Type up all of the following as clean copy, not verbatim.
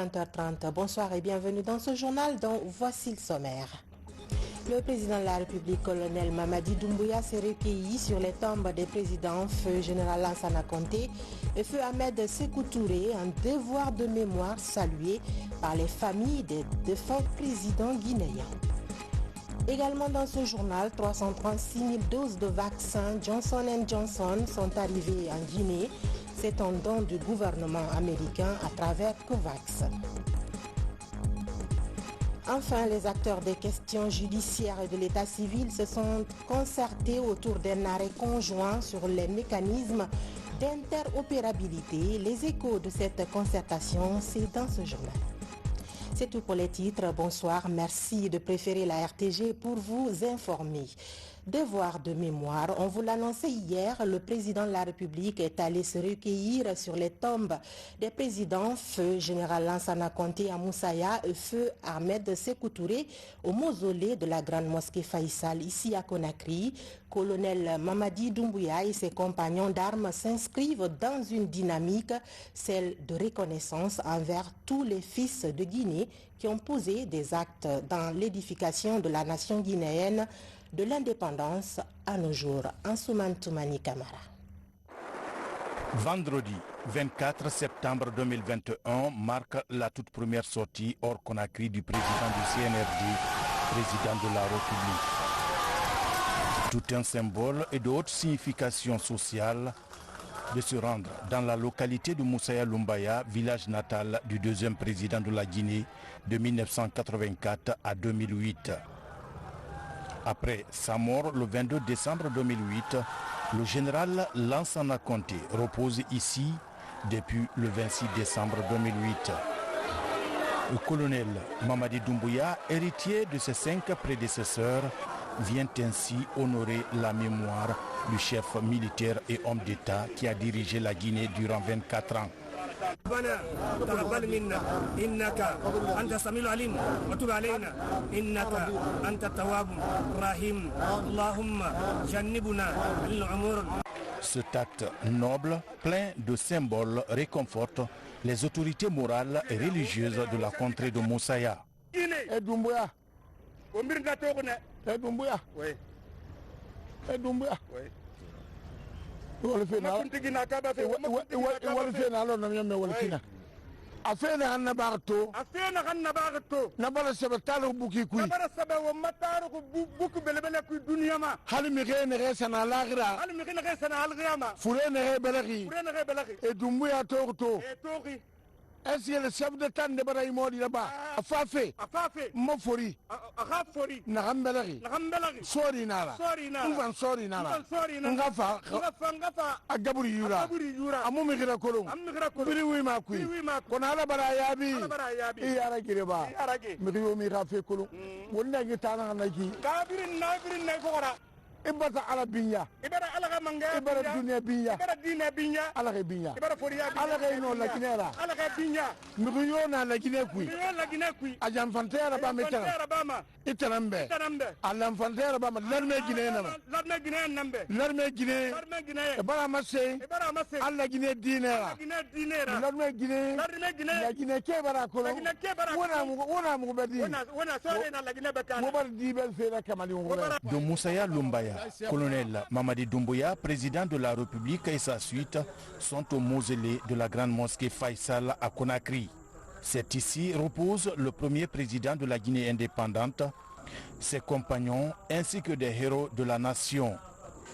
20h30. Bonsoir et bienvenue dans ce journal dont voici le sommaire. Le président de la République, colonel Mamadi Doumbouya, s'est recueilli sur les tombes des présidents Feu Général Lansana Conté et Feu Ahmed Sékou Touré, un devoir de mémoire salué par les familles des défunts présidents guinéens. Également dans ce journal, 336 000 doses de vaccins Johnson & Johnson sont arrivées en Guinée. C'est un don du gouvernement américain à travers COVAX. Enfin, les acteurs des questions judiciaires et de l'état civil se sont concertés autour d'un arrêt conjoint sur les mécanismes d'interopérabilité. Les échos de cette concertation, c'est dans ce journal. C'est tout pour les titres. Bonsoir, merci de préférer la RTG pour vous informer. Devoir de mémoire, on vous l'annonçait hier, le président de la République est allé se recueillir sur les tombes des présidents Feu Général Lansana Conté à Moussaya et Feu Ahmed Sékou Touré au mausolée de la grande mosquée Faïsal ici à Conakry. Colonel Mamadi Doumbouya et ses compagnons d'armes s'inscrivent dans une dynamique, celle de reconnaissance envers tous les fils de Guinée qui ont posé des actes dans l'édification de la nation guinéenne de l'indépendance à nos jours. Ansoumane Toumani Camara. Vendredi 24 septembre 2021 marque la toute première sortie hors Conakry du président du CNRD, président de la République. Tout un symbole et de haute signification sociale de se rendre dans la localité de Moussaya Lumbaya, village natal du deuxième président de la Guinée de 1984 à 2008. Après sa mort le 22 décembre 2008, le général Lansana Conté repose ici depuis le 26 décembre 2008. Le colonel Mamadi Doumbouya, héritier de ses 5 prédécesseurs, vient ainsi honorer la mémoire du chef militaire et homme d'État qui a dirigé la Guinée durant 24 ans. Cet acte noble, plein de symboles, réconforte les autorités morales et religieuses de la contrée de Moussaya. afena hanna bagato nabala sabatalo buki kui buku belebele kui dunia ma hal mi gene resana alagira fure ne belagi e dumbuya torto est-ce que le chef de temps de Baraï Modi là-bas a fait Mofori Nagambelari Sori Nara Ngan Sori Nara Ngafa Agaburi Yura Amumira Kolum Biriwi Makui Konala Barayabi Yaragireba Mirio Mirafe Kolum Wunda Gitana Nagi Kabirin Nagora Ibata Alabinya, Ibara Alagamanga, Ibara Dunia Binya, Alabinya, Alaga no la Guinera, Alabinya, Muriona la Guinea, Ajam Fantera Bama, Italambe, Alam Fantera Bama, Lerme Guinea, Baramase, Alla Guinea Dinera, Lerme Guinea, La Guinea Kebara Kolo, Wana Mubadi, Mubadi Belfera Kamali, de Moussaya Lumbaya. Colonel Mamadi Doumbouya, président de la République et sa suite sont au mausolée de la grande mosquée Faïsal à Conakry. C'est ici repose le premier président de la Guinée indépendante, ses compagnons ainsi que des héros de la nation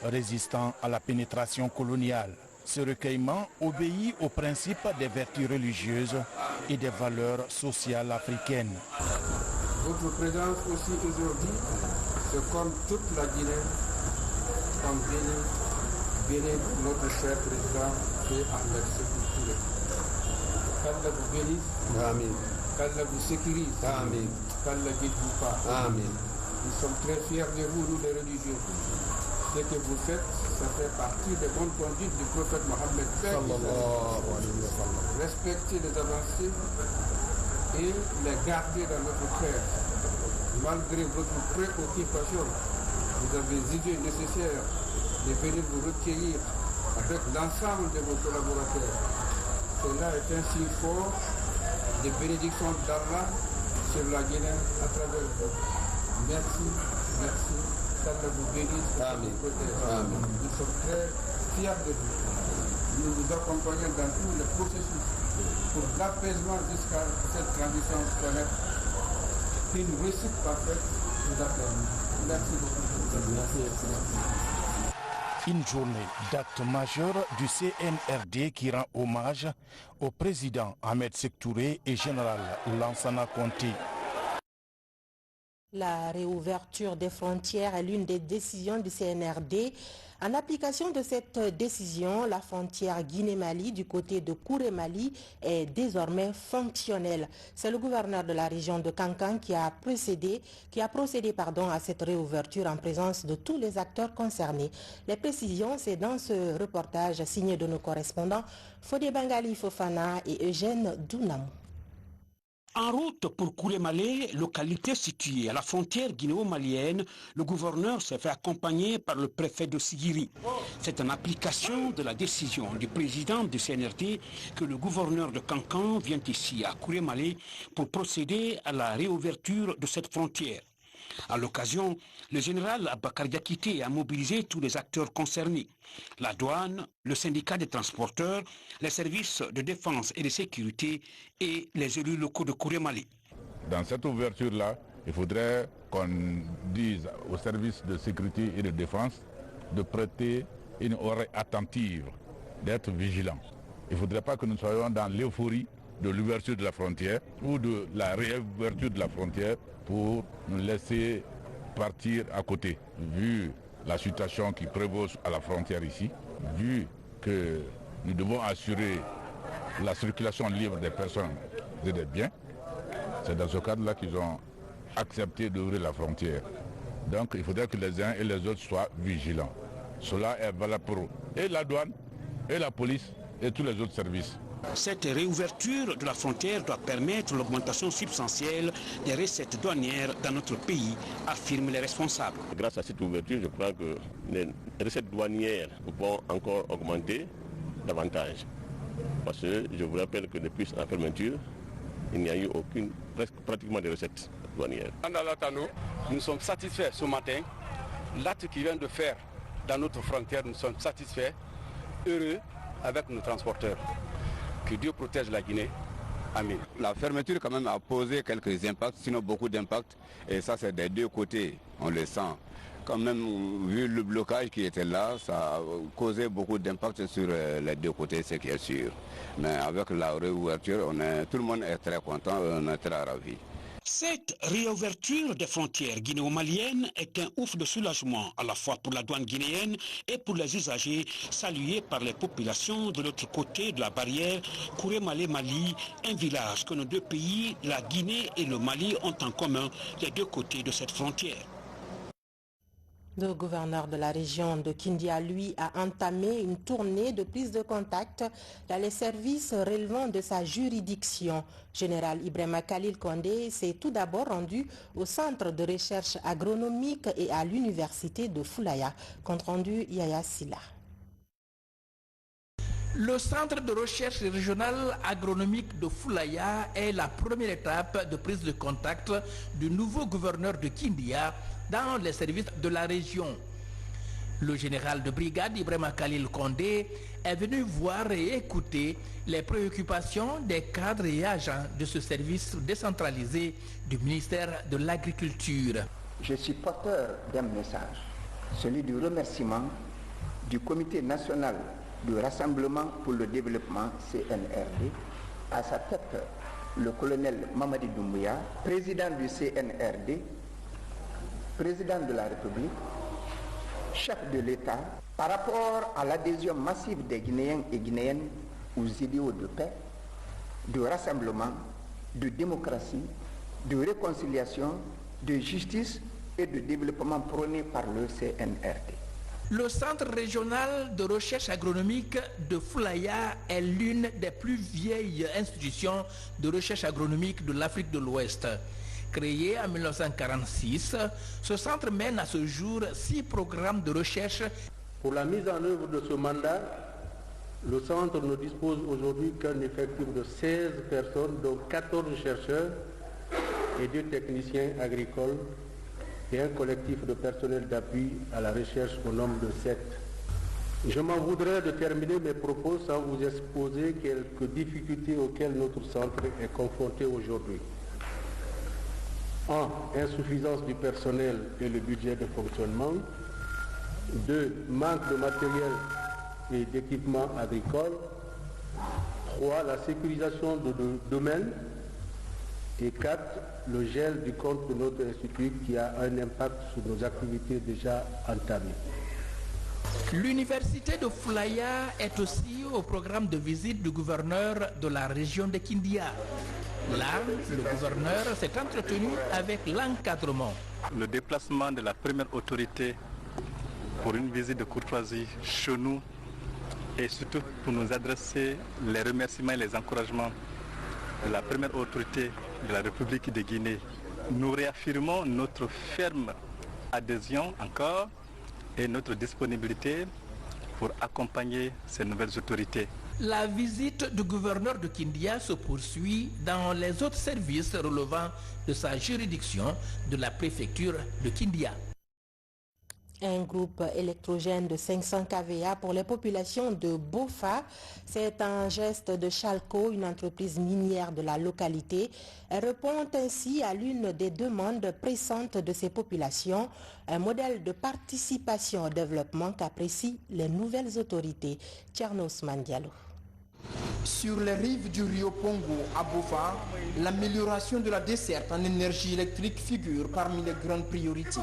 résistant à la pénétration coloniale. Ce recueillement obéit aux principes des vertus religieuses et des valeurs sociales africaines. Votre présence aussi aujourd'hui, c'est comme toute la Guinée, comme béni notre cher président Feu Ahmed Sékou Touré. Qu'Allah vous bénisse, Amen. Qu'Allah vous sécurise, Amen. Qu'Allah guide vous pas, Amen. Nous sommes très fiers de vous, nous les religieux. Ce que vous faites, ça fait partie des bonnes conduites du prophète Mohammed. Respectez les avancées et les garder dans notre cœur. Malgré votre préoccupation, vous avez jugé nécessaire de venir vous recueillir avec l'ensemble de vos collaborateurs. Cela est un signe fort de les bénédictions d'Allah sur la Guinée à travers vous. Merci, merci. Qu'Allah vous bénisse. Amen. Amen. Nous sommes très fiers de vous. Nous vous accompagnons dans tous les processus pour l'apaisement jusqu'à cette transition scolaire. Une réussite parfaite nous a permis. Merci beaucoup. Une journée d'acte majeur du CNRD qui rend hommage au président Ahmed Sékou Touré et général Lansana Conté. La réouverture des frontières est l'une des décisions du CNRD. En application de cette décision, la frontière Guinée-Mali du côté de Kouré-Mali est désormais fonctionnelle. C'est le gouverneur de la région de Kankan qui a procédé à cette réouverture en présence de tous les acteurs concernés. Les précisions, c'est dans ce reportage signé de nos correspondants Fodé Bengali Fofana et Eugène Dounamou. En route pour Kouré-Malé, localité située à la frontière guinéo-malienne, le gouverneur s'est fait accompagner par le préfet de Sigiri. C'est en application de la décision du président du CNRD que le gouverneur de Kankan vient ici à Kouré-Malé pour procéder à la réouverture de cette frontière. À l'occasion, le général Abakar Diakité a mobilisé tous les acteurs concernés. La douane, le syndicat des transporteurs, les services de défense et de sécurité et les élus locaux de Kouré-Malé. Dans cette ouverture-là, il faudrait qu'on dise aux services de sécurité et de défense de prêter une oreille attentive, d'être vigilants. Il ne faudrait pas que nous soyons dans l'euphorie de l'ouverture de la frontière ou de la réouverture de la frontière pour nous laisser partir à côté. Vu la situation qui prévaut à la frontière ici, vu que nous devons assurer la circulation libre des personnes et des biens, c'est dans ce cadre-là qu'ils ont accepté d'ouvrir la frontière. Donc il faudrait que les uns et les autres soient vigilants. Cela est valable pour et la douane, et la police, et tous les autres services. Cette réouverture de la frontière doit permettre l'augmentation substantielle des recettes douanières dans notre pays, affirment les responsables. Grâce à cette ouverture, je crois que les recettes douanières vont encore augmenter davantage. Parce que je vous rappelle que depuis la fermeture, il n'y a eu pratiquement de recettes douanières. Nous sommes satisfaits ce matin. L'acte qu'ils viennent de faire dans notre frontière, nous sommes satisfaits, heureux avec nos transporteurs. Que Dieu protège la Guinée. Amen. La fermeture quand même a posé quelques impacts, sinon beaucoup d'impacts. Et ça c'est des deux côtés, on le sent. Quand même, vu le blocage qui était là, ça a causé beaucoup d'impact sur les deux côtés, ce qui est sûr. Mais avec la réouverture, tout le monde est très content, on est très ravis. Cette réouverture des frontières guinéo-maliennes est un ouf de soulagement à la fois pour la douane guinéenne et pour les usagers, salués par les populations de l'autre côté de la barrière Kouré-Malé-Mali, un village que nos deux pays, la Guinée et le Mali, ont en commun les deux côtés de cette frontière. Le gouverneur de la région de Kindia, lui, a entamé une tournée de prise de contact dans les services relevant de sa juridiction. Général Ibrahima Khalil Condé s'est tout d'abord rendu au centre de recherche agronomique et à l'université de Foulaya. Compte rendu Yaya Silla. Le centre de recherche régional agronomique de Foulaya est la première étape de prise de contact du nouveau gouverneur de Kindia dans les services de la région. Le général de brigade Ibrahima Khalil Condé est venu voir et écouter les préoccupations des cadres et agents de ce service décentralisé du ministère de l'Agriculture. Je suis porteur d'un message, celui du remerciement du Comité national du Rassemblement pour le développement CNRD, à sa tête le colonel Mamadi Doumbouya, président du CNRD, président de la République, chef de l'État, par rapport à l'adhésion massive des Guinéens et Guinéennes aux idéaux de paix, de rassemblement, de démocratie, de réconciliation, de justice et de développement prônés par le CNRD. Le Centre régional de recherche agronomique de Foulaya est l'une des plus vieilles institutions de recherche agronomique de l'Afrique de l'Ouest. Créé en 1946, ce centre mène à ce jour 6 programmes de recherche. Pour la mise en œuvre de ce mandat, Le centre ne dispose aujourd'hui qu'un effectif de 16 personnes, dont 14 chercheurs et 2 techniciens agricoles et un collectif de personnel d'appui à la recherche au nombre de 7. Je m'en voudrais de terminer mes propos sans vous exposer quelques difficultés auxquelles notre centre est confronté aujourd'hui. 1. Insuffisance du personnel et le budget de fonctionnement. 2. Manque de matériel et d'équipements agricoles. 3. La sécurisation de domaines. Et 4. Le gel du compte de notre institut qui a un impact sur nos activités déjà entamées. L'université de Foulaya est aussi au programme de visite du gouverneur de la région de Kindia. Là, le gouverneur s'est entretenu avec l'encadrement. Le déplacement de la première autorité pour une visite de courtoisie chez nous et surtout pour nous adresser les remerciements et les encouragements de la première autorité de la République de Guinée. Nous réaffirmons notre ferme adhésion encore et notre disponibilité pour accompagner ces nouvelles autorités. La visite du gouverneur de Kindia se poursuit dans les autres services relevant de sa juridiction de la préfecture de Kindia. Un groupe électrogène de 500 kVA pour les populations de Bofa. C'est un geste de Chalco, une entreprise minière de la localité. Elle répond ainsi à l'une des demandes pressantes de ces populations, un modèle de participation au développement qu'apprécient les nouvelles autorités. Tchernos Mandialo. Sur les rives du Rio Pongo à Bofa, l'amélioration de la desserte en énergie électrique figure parmi les grandes priorités.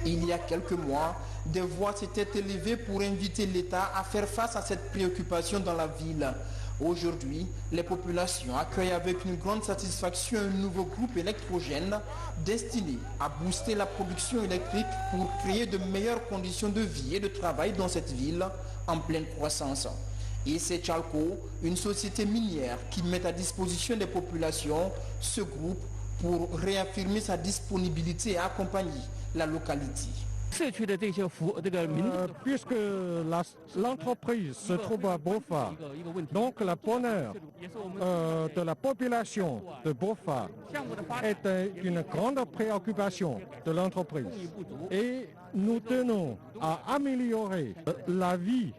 Il y a quelques mois, des voix s'étaient élevées pour inviter l'État à faire face à cette préoccupation dans la ville. Aujourd'hui, les populations accueillent avec une grande satisfaction un nouveau groupe électrogène destiné à booster la production électrique pour créer de meilleures conditions de vie et de travail dans cette ville en pleine croissance. Et c'est Chalco, une société minière qui met à disposition des populations ce groupe pour réaffirmer sa disponibilité à accompagner la localité. Puisque l'entreprise se trouve à Bofa, donc le bonheur de la population de Bofa est une grande préoccupation de l'entreprise. Et nous tenons à améliorer la vie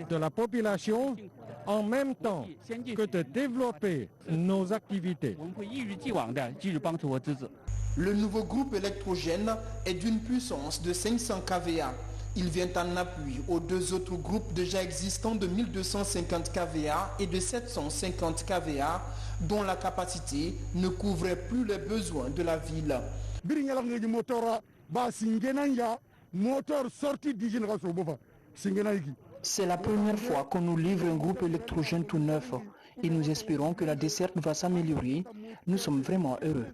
de la population en même temps que de développer nos activités. Le nouveau groupe électrogène est d'une puissance de 500 kVA. Il vient en appui aux 2 autres groupes déjà existants de 1250 kVA et de 750 kVA dont la capacité ne couvrait plus les besoins de la ville. C'est la première fois qu'on nous livre un groupe électrogène tout neuf et nous espérons que la desserte va s'améliorer. Nous sommes vraiment heureux.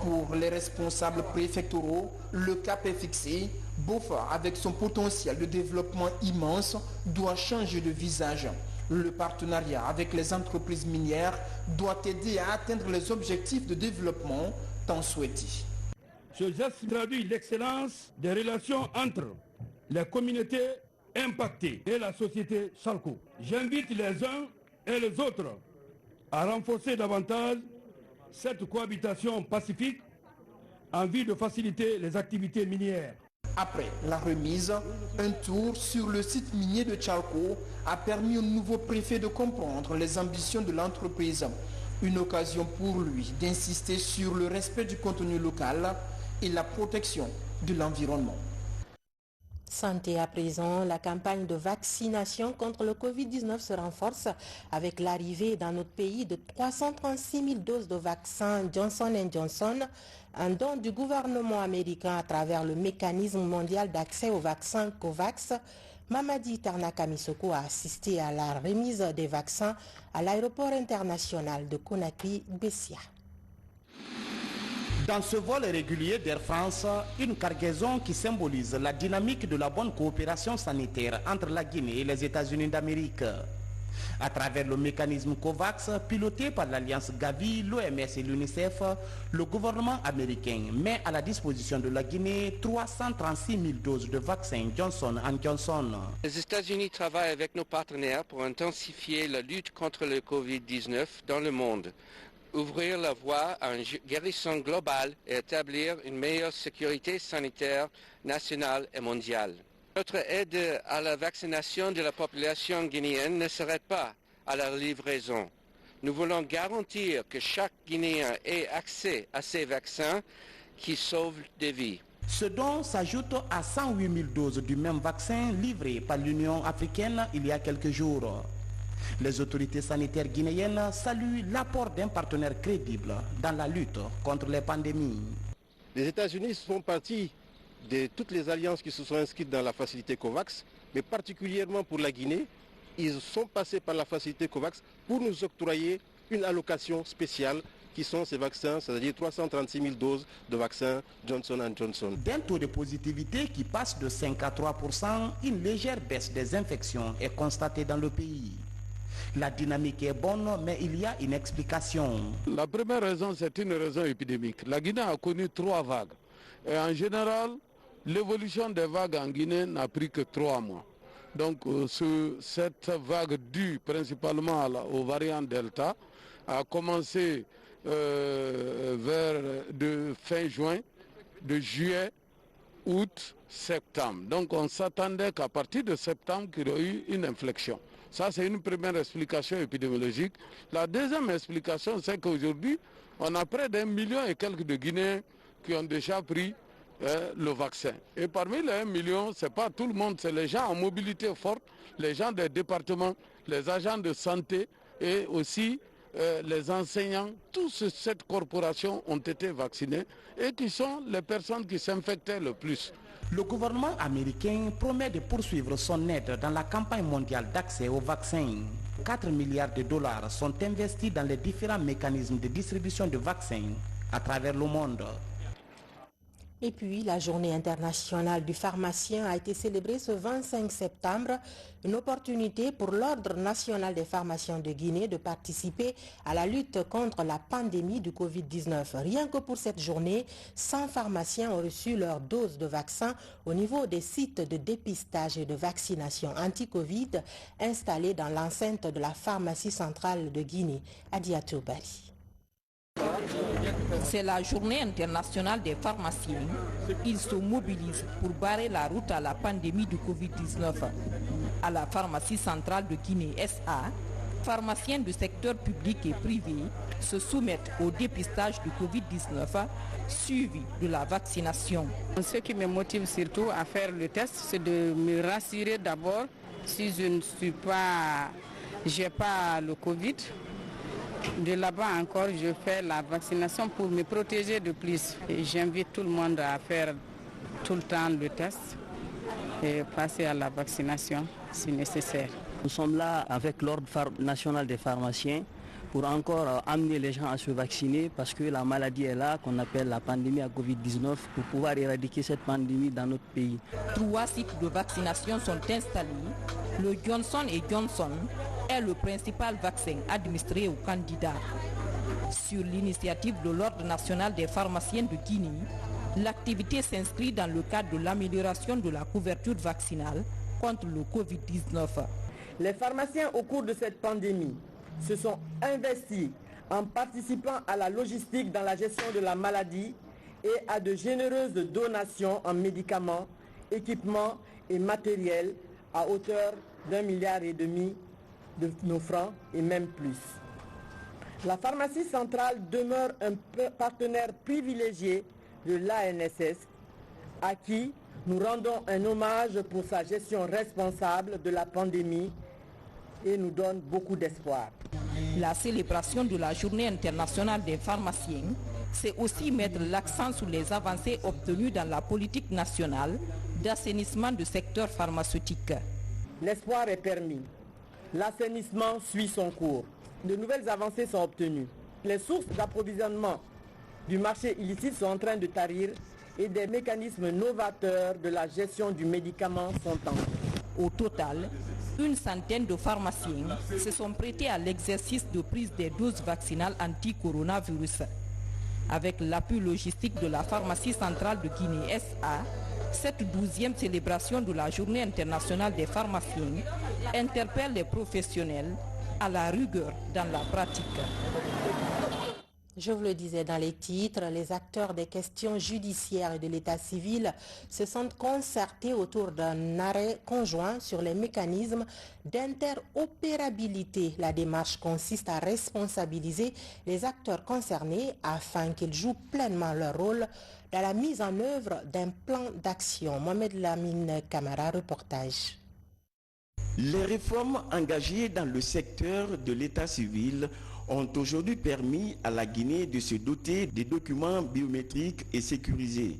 Pour les responsables préfectoraux, le cap est fixé. Bofa, avec son potentiel de développement immense, doit changer de visage. Le partenariat avec les entreprises minières doit aider à atteindre les objectifs de développement tant souhaités. Ce geste traduit l'excellence des relations entre les communautés impactées et la société Chalco. J'invite les uns et les autres à renforcer davantage cette cohabitation pacifique en vue de faciliter les activités minières. Après la remise, un tour sur le site minier de Chalco a permis au nouveau préfet de comprendre les ambitions de l'entreprise. Une occasion pour lui d'insister sur le respect du contenu local et la protection de l'environnement. Santé à présent, la campagne de vaccination contre le Covid-19 se renforce avec l'arrivée dans notre pays de 336 000 doses de vaccin Johnson & Johnson, un don du gouvernement américain à travers le mécanisme mondial d'accès au vaccin COVAX. Mamadi Tarnakamisoko a assisté à la remise des vaccins à l'aéroport international de Conakry-Bessia. Dans ce vol régulier d'Air France, une cargaison qui symbolise la dynamique de la bonne coopération sanitaire entre la Guinée et les États-Unis d'Amérique. À travers le mécanisme COVAX, piloté par l'Alliance Gavi, l'OMS et l'UNICEF, le gouvernement américain met à la disposition de la Guinée 336 000 doses de vaccin Johnson & Johnson. Les États-Unis travaillent avec nos partenaires pour intensifier la lutte contre le Covid-19 dans le monde, ouvrir la voie à une guérison globale et établir une meilleure sécurité sanitaire nationale et mondiale. Notre aide à la vaccination de la population guinéenne ne s'arrête pas à la livraison. Nous voulons garantir que chaque Guinéen ait accès à ces vaccins qui sauvent des vies. Ce don s'ajoute à 108 000 doses du même vaccin livré par l'Union africaine il y a quelques jours. Les autorités sanitaires guinéennes saluent l'apport d'un partenaire crédible dans la lutte contre les pandémies. Les États-Unis font partie de toutes les alliances qui se sont inscrites dans la facilité COVAX, mais particulièrement pour la Guinée, ils sont passés par la facilité COVAX pour nous octroyer une allocation spéciale qui sont ces vaccins, c'est-à-dire 336 000 doses de vaccins Johnson & Johnson. D'un taux de positivité qui passe de 5 à 3%, une légère baisse des infections est constatée dans le pays. La dynamique est bonne, mais il y a une explication. La première raison, c'est une raison épidémique. La Guinée a connu 3 vagues. Et en général, l'évolution des vagues en Guinée n'a pris que 3 mois. Donc cette vague due principalement aux variants Delta a commencé vers fin juin, de juillet, août, septembre. Donc on s'attendait qu'à partir de septembre, qu'il y aurait eu une inflexion. Ça, c'est une première explication épidémiologique. La deuxième explication, c'est qu'aujourd'hui, on a près d'1 million et quelques de Guinéens qui ont déjà pris le vaccin. Et parmi les 1 million, ce n'est pas tout le monde, c'est les gens en mobilité forte, les gens des départements, les agents de santé et aussi les enseignants. Tous cette corporation ont été vaccinés et qui sont les personnes qui s'infectaient le plus. Le gouvernement américain promet de poursuivre son aide dans la campagne mondiale d'accès aux vaccins. 4 milliards de dollars sont investis dans les différents mécanismes de distribution de vaccins à travers le monde. Et puis, la journée internationale du pharmacien a été célébrée ce 25 septembre, une opportunité pour l'Ordre national des pharmaciens de Guinée de participer à la lutte contre la pandémie du Covid-19. Rien que pour cette journée, 100 pharmaciens ont reçu leur dose de vaccin au niveau des sites de dépistage et de vaccination anti-Covid installés dans l'enceinte de la pharmacie centrale de Guinée, Adiatou Bari. C'est la journée internationale des pharmaciens. Ils se mobilisent pour barrer la route à la pandémie du Covid-19. À la pharmacie centrale de Guinée SA, pharmaciens du secteur public et privé se soumettent au dépistage du Covid-19 suivi de la vaccination. Ce qui me motive surtout à faire le test, c'est de me rassurer d'abord si je n'ai pas le Covid. De là-bas encore, je fais la vaccination pour me protéger de plus. J'invite tout le monde à faire tout le temps le test et passer à la vaccination si nécessaire. Nous sommes là avec l'Ordre national des pharmaciens pour encore amener les gens à se vacciner parce que la maladie est là, qu'on appelle la pandémie à Covid-19, pour pouvoir éradiquer cette pandémie dans notre pays. 3 sites de vaccination sont installés. Le Johnson & Johnson est le principal vaccin administré aux candidats. Sur l'initiative de l'Ordre national des pharmaciens de Guinée, l'activité s'inscrit dans le cadre de l'amélioration de la couverture vaccinale contre le Covid-19. Les pharmaciens au cours de cette pandémie se sont investis en participant à la logistique dans la gestion de la maladie et à de généreuses donations en médicaments, équipements et matériels à hauteur d'1,5 milliard de nos francs et même plus. La pharmacie centrale demeure un partenaire privilégié de l'ANSS à qui nous rendons un hommage pour sa gestion responsable de la pandémie et nous donne beaucoup d'espoir. La célébration de la Journée internationale des pharmaciens, c'est aussi mettre l'accent sur les avancées obtenues dans la politique nationale d'assainissement du secteur pharmaceutique. L'espoir est permis. L'assainissement suit son cours. De nouvelles avancées sont obtenues. Les sources d'approvisionnement du marché illicite sont en train de tarir et des mécanismes novateurs de la gestion du médicament sont en cours. Au total, Une centaine de pharmaciens se sont prêtés à l'exercice de prise des doses vaccinales anti-coronavirus. Avec l'appui logistique de la pharmacie centrale de Guinée SA, cette 12e célébration de la Journée internationale des pharmaciens interpelle les professionnels à la rigueur dans la pratique. Je vous le disais dans les titres, les acteurs des questions judiciaires et de l'état civil se sont concertés autour d'un arrêt conjoint sur les mécanismes d'interopérabilité. La démarche consiste à responsabiliser les acteurs concernés afin qu'ils jouent pleinement leur rôle dans la mise en œuvre d'un plan d'action. Mohamed Lamine Camara, reportage. Les réformes engagées dans le secteur de l'état civil ont aujourd'hui permis à la Guinée de se doter des documents biométriques et sécurisés.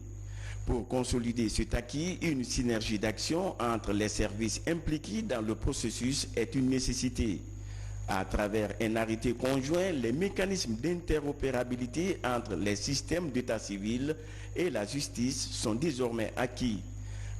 Pour consolider cet acquis, une synergie d'action entre les services impliqués dans le processus est une nécessité. À travers un arrêté conjoint, les mécanismes d'interopérabilité entre les systèmes d'état civil et la justice sont désormais acquis.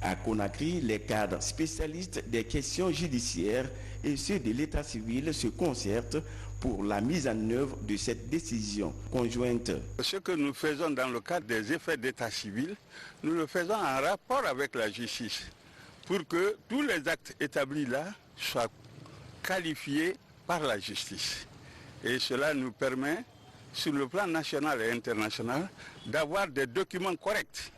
À Conakry, les cadres spécialistes des questions judiciaires et ceux de l'état civil se concertent pour la mise en œuvre de cette décision conjointe. Ce que nous faisons dans le cadre des effets d'état civil, nous le faisons en rapport avec la justice pour que tous les actes établis là soient qualifiés par la justice. Et cela nous permet, sur le plan national et international, d'avoir des documents corrects,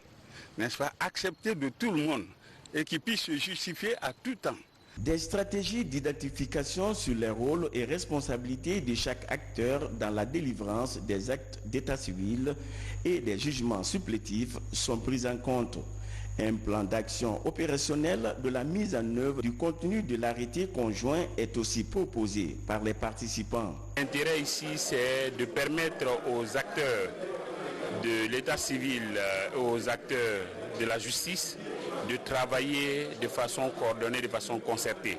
n'est-ce pas, acceptés de tout le monde et qui puissent se justifier à tout temps. Des stratégies d'identification sur les rôles et responsabilités de chaque acteur dans la délivrance des actes d'état civil et des jugements supplétifs sont prises en compte. Un plan d'action opérationnel de la mise en œuvre du contenu de l'arrêté conjoint est aussi proposé par les participants. L'intérêt ici, c'est de permettre aux acteurs de l'état civil, aux acteurs de la justice, de travailler de façon coordonnée, de façon concertée.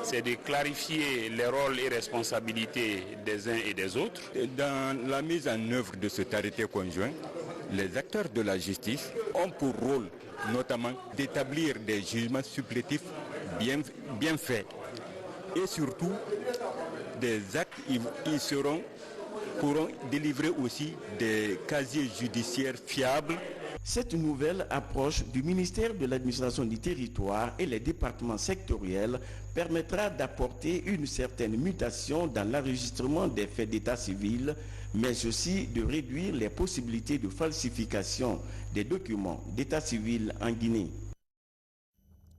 C'est de clarifier les rôles et responsabilités des uns et des autres. Dans la mise en œuvre de cet arrêté conjoint, les acteurs de la justice ont pour rôle notamment d'établir des jugements supplétifs bien faits. Et surtout, des actes, ils pourront délivrer aussi des casiers judiciaires fiables. Cette nouvelle approche du ministère de l'administration du territoire et les départements sectoriels permettra d'apporter une certaine mutation dans l'enregistrement des faits d'état civil, mais aussi de réduire les possibilités de falsification des documents d'état civil en Guinée.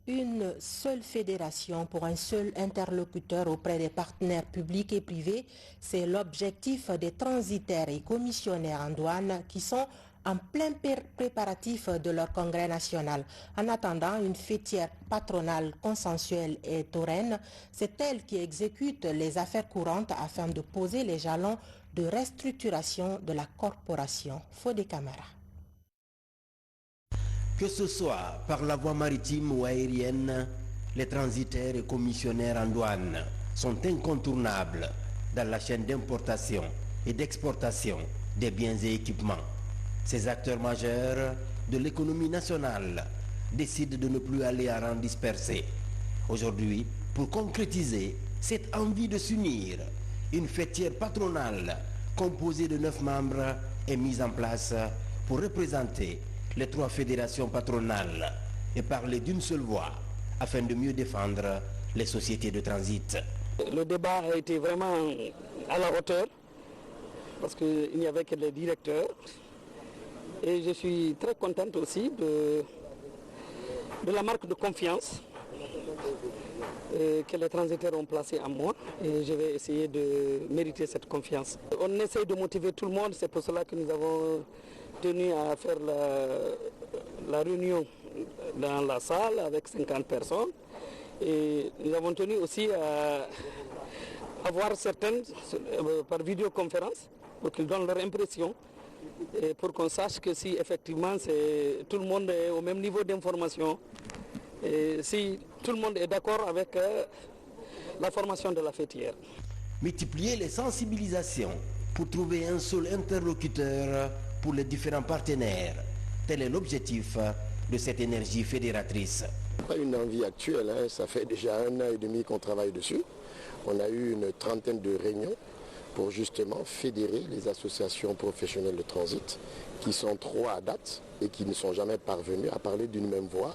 Une seule fédération pour un seul interlocuteur auprès des partenaires publics et privés, c'est l'objectif des transitaires et commissionnaires en douane qui sont en plein préparatif de leur congrès national. En attendant, une fêtière patronale consensuelle et taureine, c'est elle qui exécute les affaires courantes afin de poser les jalons de restructuration de la corporation. Fodé Camara. Que ce soit par la voie maritime ou aérienne, les transitaires et commissionnaires en douane sont incontournables dans la chaîne d'importation et d'exportation des biens et équipements. Ces acteurs majeurs de l'économie nationale décident de ne plus aller à rang dispersé. Aujourd'hui, pour concrétiser cette envie de s'unir, une fêtière patronale composée de 9 membres est mise en place pour représenter les 3 fédérations patronales et parler d'une seule voix afin de mieux défendre les sociétés de transit. Le débat a été vraiment à la hauteur parce qu'il n'y avait que les directeurs. Et je suis très contente aussi de la marque de confiance que les transitaires ont placée en moi. Et je vais essayer de mériter cette confiance. On essaie de motiver tout le monde, c'est pour cela que nous avons tenu à faire la réunion dans la salle avec 50 personnes. Et nous avons tenu aussi à avoir certaines par vidéoconférence pour qu'ils donnent leur impression. Et pour qu'on sache que si effectivement tout le monde est au même niveau d'information, et si tout le monde est d'accord avec la formation de la fêtière. Multiplier les sensibilisations pour trouver un seul interlocuteur pour les différents partenaires. Tel est l'objectif de cette énergie fédératrice. Pas une envie actuelle, hein. Ça fait déjà 1 an et demi qu'on travaille dessus. On a eu une 30aine de réunions pour justement fédérer les associations professionnelles de transit qui sont 3 à date et qui ne sont jamais parvenus à parler d'une même voix,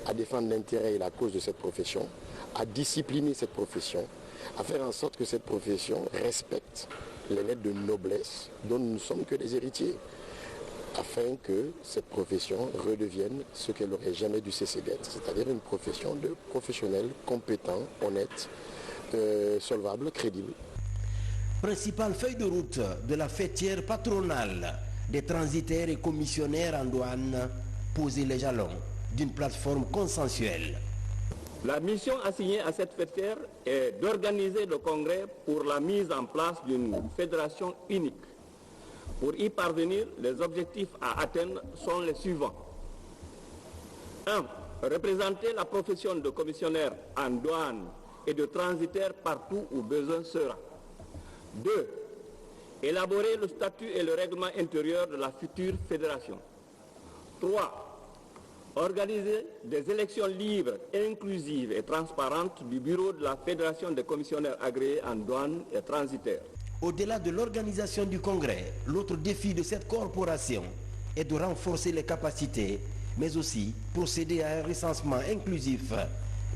à défendre l'intérêt et la cause de cette profession, à discipliner cette profession, à faire en sorte que cette profession respecte les lettres de noblesse dont nous ne sommes que des héritiers, afin que cette profession redevienne ce qu'elle n'aurait jamais dû cesser d'être, c'est-à-dire une profession de professionnels compétents, honnêtes, solvables, crédibles. Principale feuille de route de la fêtière patronale des transitaires et commissionnaires en douane, poser les jalons d'une plateforme consensuelle. La mission assignée à cette fêtière est d'organiser le congrès pour la mise en place d'une fédération unique. Pour y parvenir, les objectifs à atteindre sont les suivants. 1. Représenter la profession de commissionnaire en douane et de transitaire partout où besoin sera. 2. Élaborer le statut et le règlement intérieur de la future fédération. 3. Organiser des élections libres, inclusives et transparentes du bureau de la Fédération des commissionnaires agréés en douane et transitaires. Au-delà de l'organisation du congrès, l'autre défi de cette corporation est de renforcer les capacités, mais aussi procéder à un recensement inclusif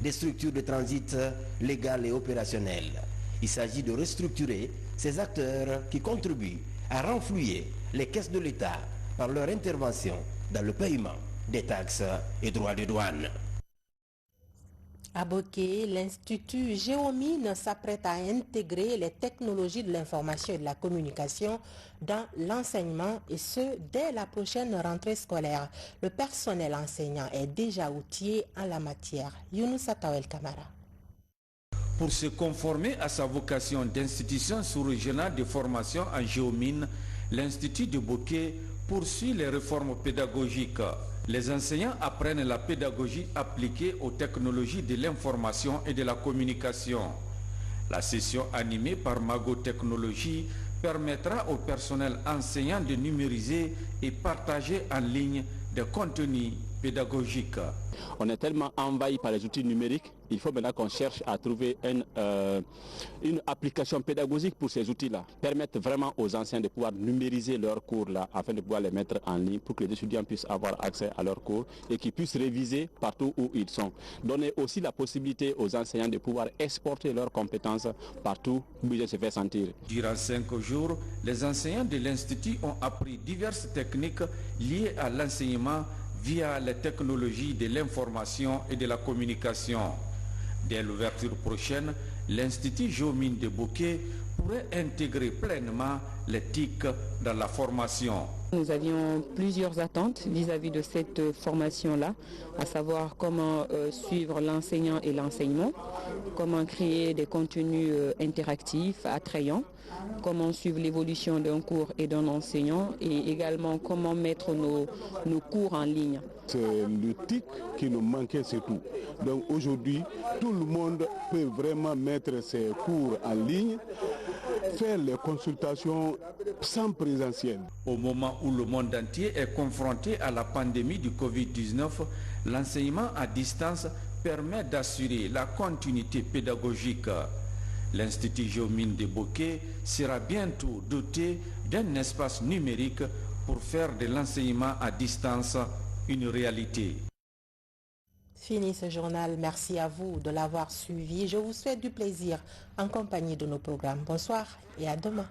des structures de transit légales et opérationnelles. Il s'agit de restructurer ces acteurs qui contribuent à renflouer les caisses de l'État par leur intervention dans le paiement des taxes et droits de douane. À Boké, l'Institut Géomine s'apprête à intégrer les technologies de l'information et de la communication dans l'enseignement, et ce, dès la prochaine rentrée scolaire. Le personnel enseignant est déjà outillé en la matière. Younousa Tawel Kamara. Pour se conformer à sa vocation d'institution sous-régionale de formation en géomine, l'Institut de Boké poursuit les réformes pédagogiques. Les enseignants apprennent la pédagogie appliquée aux technologies de l'information et de la communication. La session animée par Mago Technologies permettra au personnel enseignant de numériser et partager en ligne des contenus pédagogiques. On est tellement envahi par les outils numériques, il faut maintenant qu'on cherche à trouver une application pédagogique pour ces outils-là. Permettre vraiment aux enseignants de pouvoir numériser leurs cours-là afin de pouvoir les mettre en ligne pour que les étudiants puissent avoir accès à leurs cours et qu'ils puissent réviser partout où ils sont. Donner aussi la possibilité aux enseignants de pouvoir exporter leurs compétences partout où ils se font sentir. Durant 5 jours, les enseignants de l'Institut ont appris diverses techniques liées à l'enseignement via les technologies de l'information et de la communication. Dès l'ouverture prochaine, l'Institut Géomine de Boké pourrait intégrer pleinement les TIC dans la formation. Nous avions plusieurs attentes vis-à-vis de cette formation-là, à savoir comment suivre l'enseignant et l'enseignement, comment créer des contenus interactifs, attrayants, comment suivre l'évolution d'un cours et d'un enseignant, et également comment mettre nos cours en ligne. C'est le TIC qui nous manquait surtout. Donc aujourd'hui, tout le monde peut vraiment mettre ses cours en ligne, faire les consultations sans présentiel. Au moment où le monde entier est confronté à la pandémie du Covid-19, l'enseignement à distance permet d'assurer la continuité pédagogique. L'Institut Géomine de Boké sera bientôt doté d'un espace numérique pour faire de l'enseignement à distance une réalité. Fini ce journal, merci à vous de l'avoir suivi. Je vous souhaite du plaisir en compagnie de nos programmes. Bonsoir et à demain.